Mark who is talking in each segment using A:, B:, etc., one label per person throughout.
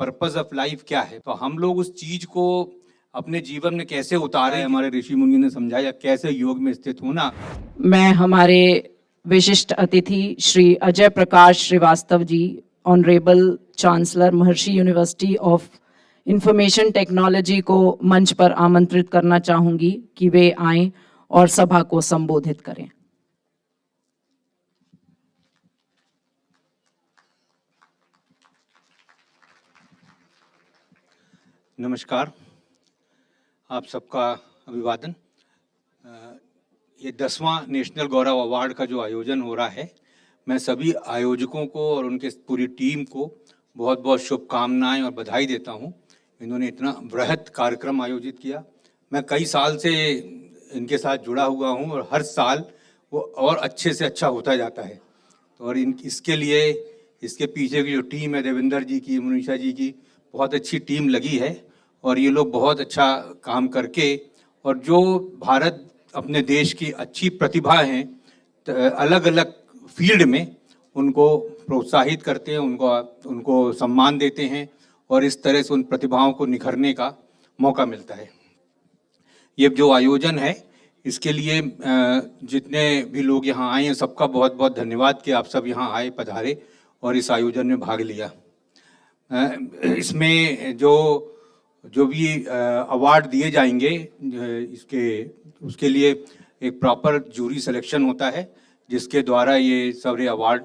A: Purpose of life क्या है, तो हम लोग उस चीज को अपने जीवन में कैसे उतारे, हमारे ऋषि मुनि ने समझाया कैसे योग में स्थित होना।
B: मैं हमारे विशिष्ट अतिथि Shri Ajay Prakash Srivastava ji, honourable chancellor Maharshi university of information technology को मंच पर आमंत्रित करना चाहूंगी कि वे आएं और सभा को संबोधित करें।
A: नमस्कार, आप सबका अभिवादन। ये 10वां नेशनल गौरव अवार्ड का जो आयोजन हो रहा है, मैं सभी आयोजकों को और उनके पूरी टीम को बहुत बहुत शुभकामनाएं और बधाई देता हूं। इन्होंने इतना बृहद कार्यक्रम आयोजित किया। मैं कई साल से इनके साथ जुड़ा हुआ हूं और हर साल वो और अच्छे से अच्छा होता जाता है। तो और इसके लिए इसके पीछे की जो टीम है, देवेंद्र जी की, मनीषा जी की, बहुत अच्छी टीम लगी है और ये लोग बहुत अच्छा काम करके, और जो भारत अपने देश की अच्छी प्रतिभा हैं अलग अलग फील्ड में, उनको प्रोत्साहित करते हैं, उनको सम्मान देते हैं और इस तरह से उन प्रतिभाओं को निखरने का मौका मिलता है। ये जो आयोजन है, इसके लिए जितने भी लोग यहाँ आए हैं सबका बहुत बहुत धन्यवाद कि आप सब यहाँ आए, पधारे और इस आयोजन में भाग लिया। इसमें जो भी अवार्ड दिए जाएंगे, उसके लिए एक प्रॉपर जूरी सिलेक्शन होता है जिसके द्वारा ये सारे अवार्ड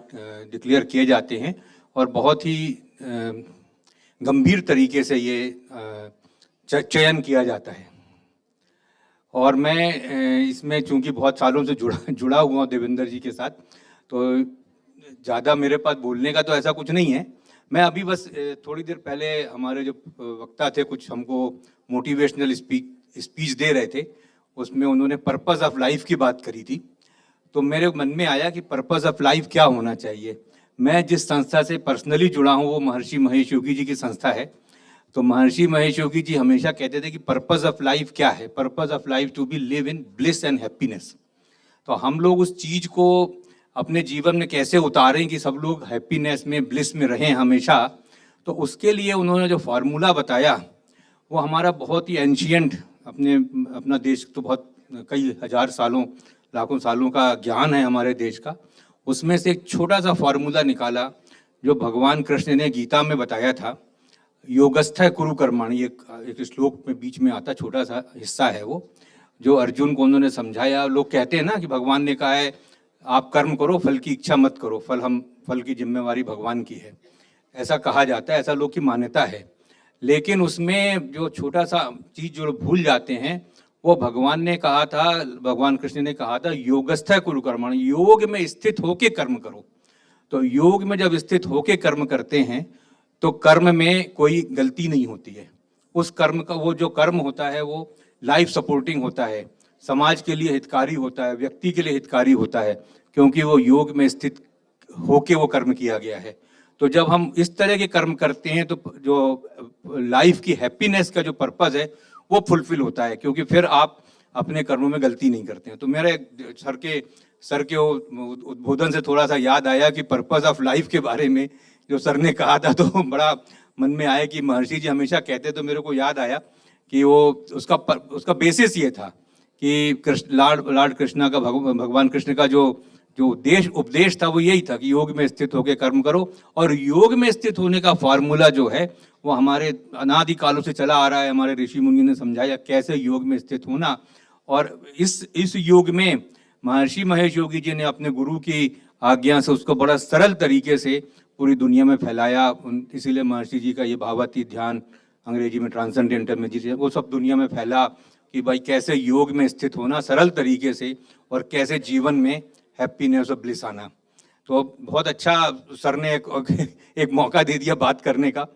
A: डिक्लेयर किए जाते हैं और बहुत ही गंभीर तरीके से ये चयन किया जाता है। और मैं इसमें चूंकि बहुत सालों से जुड़ा हुआ हूँ देवेंद्र जी के साथ, तो ज़्यादा मेरे पास बोलने का तो ऐसा कुछ नहीं है। मैं अभी बस थोड़ी देर पहले हमारे जो वक्ता थे कुछ हमको मोटिवेशनल स्पीच दे रहे थे, उसमें उन्होंने पर्पस ऑफ लाइफ की बात करी थी। तो मेरे मन में आया कि पर्पस ऑफ लाइफ क्या होना चाहिए। मैं जिस संस्था से पर्सनली जुड़ा हूँ वो महर्षि महेश योगी जी की संस्था है। तो महर्षि महेश योगी जी हमेशा कहते थे कि पर्पस ऑफ लाइफ क्या है, purpose of life to be live in bliss and happiness. तो हम लोग उस चीज को अपने जीवन में कैसे उतारें कि सब लोग हैप्पीनेस में, ब्लिस में रहें हमेशा। तो उसके लिए उन्होंने जो फार्मूला बताया वो हमारा बहुत ही एंशियंट, अपना देश तो बहुत कई हजार सालों, लाखों सालों का ज्ञान है हमारे देश का। उसमें से एक छोटा सा फार्मूला निकाला जो भगवान कृष्ण ने गीता में बताया था। योगस्थः कुरु कर्माणि, एक श्लोक में बीच में आता, छोटा सा हिस्सा है वो, जो अर्जुन को उन्होंने समझाया। लोग कहते हैं ना कि भगवान ने कहा है आप कर्म करो, फल की इच्छा मत करो, फल की जिम्मेवारी भगवान की है, ऐसा कहा जाता है, ऐसा लोग की मान्यता है। लेकिन उसमें जो छोटा सा चीज जो भूल जाते हैं, वो भगवान ने कहा था, भगवान कृष्ण ने कहा था योगस्थः कुरु कर्माणि, योग में स्थित होके कर्म करो। तो योग में जब स्थित होके कर्म करते हैं तो कर्म में कोई गलती नहीं होती है। उस कर्म का, वो जो कर्म होता है वो लाइफ सपोर्टिंग होता है, समाज के लिए हितकारी होता है, व्यक्ति के लिए हितकारी होता है, क्योंकि वो योग में स्थित होके वो कर्म किया गया है। तो जब हम इस तरह के कर्म करते हैं तो जो लाइफ की हैप्पीनेस का जो पर्पस है वो फुलफिल होता है, क्योंकि फिर आप अपने कर्मों में गलती नहीं करते हैं। तो मेरे सर के उद्बोधन से थोड़ा सा याद आया कि पर्पस ऑफ लाइफ के बारे में जो सर ने कहा था, तो बड़ा मन में आया कि महर्षि जी हमेशा कहते, तो मेरे को याद आया कि वो उसका बेसिस ये था कि लॉर्ड कृष्णा का, भगवान कृष्ण का जो उपदेश था वो यही था कि योग में स्थित होकर कर्म करो। और योग में स्थित होने का फॉर्मूला जो है वो हमारे अनादि कालों से चला आ रहा है। हमारे ऋषि मुनि ने समझाया कैसे योग में स्थित होना, और इस योग में महर्षि महेश योगी जी ने अपने गुरु की आज्ञा से उसको बड़ा सरल तरीके से पूरी दुनिया में फैलाया। इसीलिए महर्षि जी का ये भावातीत ध्यान, अंग्रेजी में ट्रांसेंडेंटल मेडिटेशन, वो सब दुनिया में फैला कि भाई कैसे योग में स्थित होना सरल तरीके से, और कैसे जीवन में हैप्पीनेस और ब्लिस आना। तो बहुत अच्छा सर ने एक मौका दे दिया बात करने का,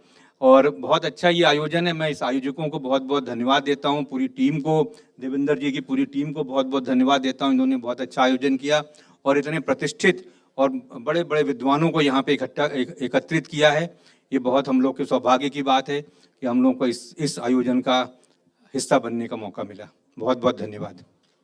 A: और बहुत अच्छा ये आयोजन है। मैं इस आयोजकों को बहुत बहुत धन्यवाद देता हूँ, पूरी टीम को, देवेंद्र जी की पूरी टीम को बहुत बहुत धन्यवाद देता हूँ। इन्होंने बहुत अच्छा आयोजन किया और इतने प्रतिष्ठित और बड़े बड़े विद्वानों को यहाँ पे एकत्रित किया है। ये बहुत हम लोग के सौभाग्य की बात है कि हम लोग को इस आयोजन का हिस्सा बनने का मौका मिला। बहुत बहुत धन्यवाद।